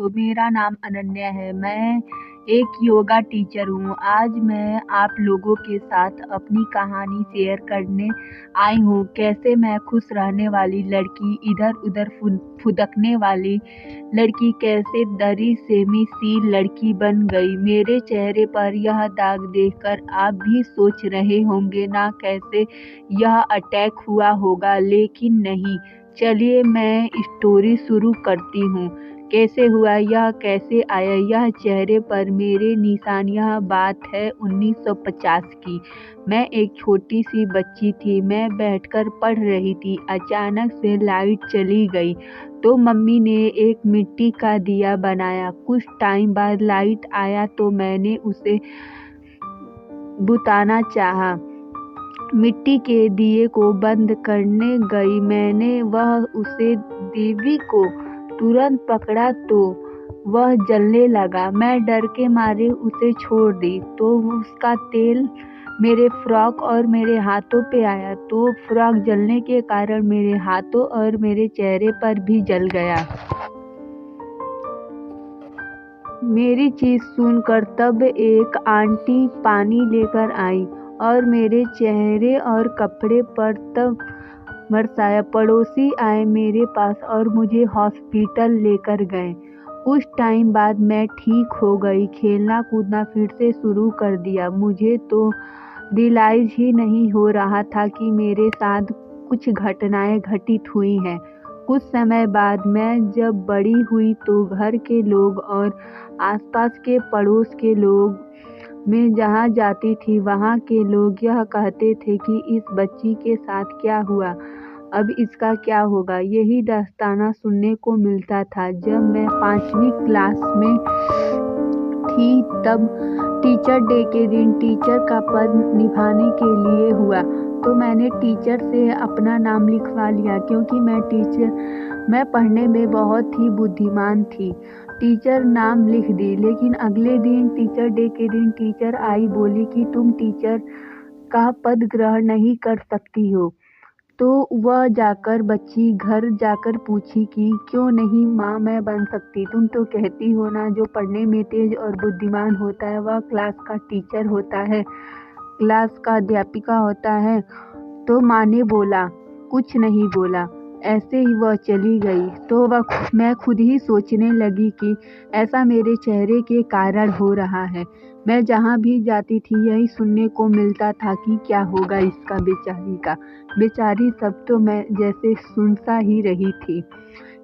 दोस्तों, मेरा नाम अनन्या है। मैं एक योगा टीचर हूँ। आज मैं आप लोगों के साथ अपनी कहानी शेयर करने आई हूँ। कैसे मैं खुश रहने वाली लड़की, इधर उधर फुदकने वाली लड़की, कैसे दरी सेमी सी लड़की बन गई। मेरे चेहरे पर यह दाग देखकर आप भी सोच रहे होंगे ना कैसे यह अटैक हुआ होगा, लेकिन नहीं। चलिए मैं स्टोरी शुरू करती हूँ। कैसे हुआ, यह कैसे आया यह चेहरे पर मेरे निशान। यह बात है 1950 की। मैं एक छोटी सी बच्ची थी। मैं बैठकर पढ़ रही थी। अचानक से लाइट चली गई तो मम्मी ने एक मिट्टी का दिया बनाया। कुछ टाइम बाद लाइट आया तो मैंने उसे बुताना चाहा। मिट्टी के दिए को बंद करने गई मैंने, वह उसे देवी को तुरंत पकड़ा तो वह जलने लगा। मैं डर के मारे उसे छोड़ दी तो उसका तेल मेरे फ्रॉक और मेरे हाथों पे आया तो फ्रॉक जलने के कारण मेरे हाथों और मेरे चेहरे पर भी जल गया। मेरी चीज सुनकर तब एक आंटी पानी लेकर आई और मेरे चेहरे और कपड़े पर तब बरसाया। पड़ोसी आए मेरे पास और मुझे हॉस्पिटल लेकर गए। कुछ टाइम बाद मैं ठीक हो गई। खेलना कूदना फिर से शुरू कर दिया। मुझे तो रियलाइज ही नहीं हो रहा था कि मेरे साथ कुछ घटनाएं घटित हुई हैं। कुछ समय बाद मैं जब बड़ी हुई तो घर के लोग और आसपास के पड़ोस के लोग, मैं जहाँ जाती थी वहाँ के लोग यह कहते थे कि इस बच्ची के साथ क्या हुआ, अब इसका क्या होगा। यही दास्ताना सुनने को मिलता था। जब मैं 5वीं क्लास में थी तब टीचर डे के दिन टीचर का पद निभाने के लिए हुआ तो मैंने टीचर से अपना नाम लिखवा लिया, क्योंकि मैं पढ़ने में बहुत ही बुद्धिमान थी। टीचर नाम लिख दी, लेकिन अगले दिन टीचर डे के दिन टीचर आई, बोली कि तुम टीचर का पद ग्रहण नहीं कर सकती हो। तो वह जाकर बच्ची घर जाकर पूछी कि क्यों नहीं माँ, मैं बन सकती। तुम तो कहती हो ना, जो पढ़ने में तेज और बुद्धिमान होता है वह क्लास का टीचर होता है, क्लास का अध्यापिका होता है। तो माँ ने बोला, कुछ नहीं बोला। ऐसे ही वह चली गई। तो मैं खुद ही सोचने लगी कि ऐसा मेरे चेहरे के कारण हो रहा है। मैं जहाँ भी जाती थी यही सुनने को मिलता था कि क्या होगा इसका, बेचारी का। बेचारी सब तो मैं जैसे सुनता ही रही थी।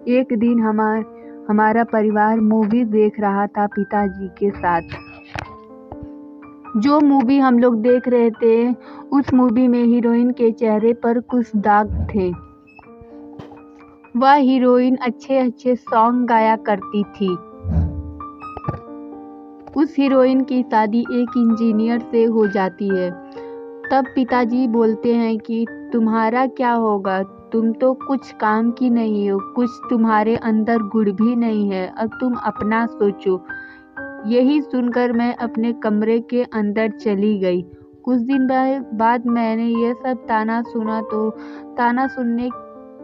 एक दिन हमारा परिवार मूवी देख रहा था पिताजी के साथ। जो मूवी हम लोग देख रहे थे उस मूवी में हीरोइन के चेहरे पर कुछ दाग थे। वह हीरोइन अच्छे अच्छे सॉन्ग गाया करती थी। उस हीरोइन की शादी एक इंजीनियर से हो जाती है। तब पिताजी बोलते हैं कि तुम्हारा क्या होगा, तुम तो कुछ काम की नहीं हो, कुछ तुम्हारे अंदर गुण भी नहीं है, अब तुम अपना सोचो। यही सुनकर मैं अपने कमरे के अंदर चली गई। कुछ दिन बाद मैंने यह सब ताना सुना तो ताना सुनने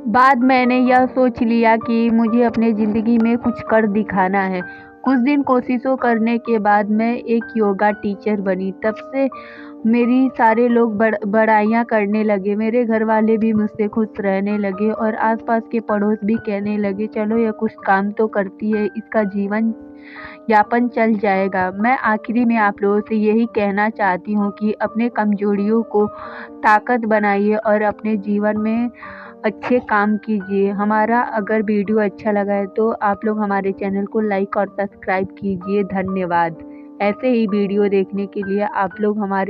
बाद मैंने यह सोच लिया कि मुझे अपने ज़िंदगी में कुछ कर दिखाना है। कुछ दिन कोशिशों करने के बाद मैं एक योगा टीचर बनी। तब से मेरी सारे लोग बड़ाइयाँ करने लगे। मेरे घर वाले भी मुझसे खुश रहने लगे और आसपास के पड़ोस भी कहने लगे, चलो यह कुछ काम तो करती है, इसका जीवन यापन चल जाएगा। मैं आखिरी में आप लोगों से यही कहना चाहती हूँ कि अपने कमजोरियों को ताकत बनाइए और अपने जीवन में अच्छे काम कीजिए। हमारा अगर वीडियो अच्छा लगा है तो आप लोग हमारे चैनल को लाइक और सब्सक्राइब कीजिए। धन्यवाद। ऐसे ही वीडियो देखने के लिए आप लोग हमारे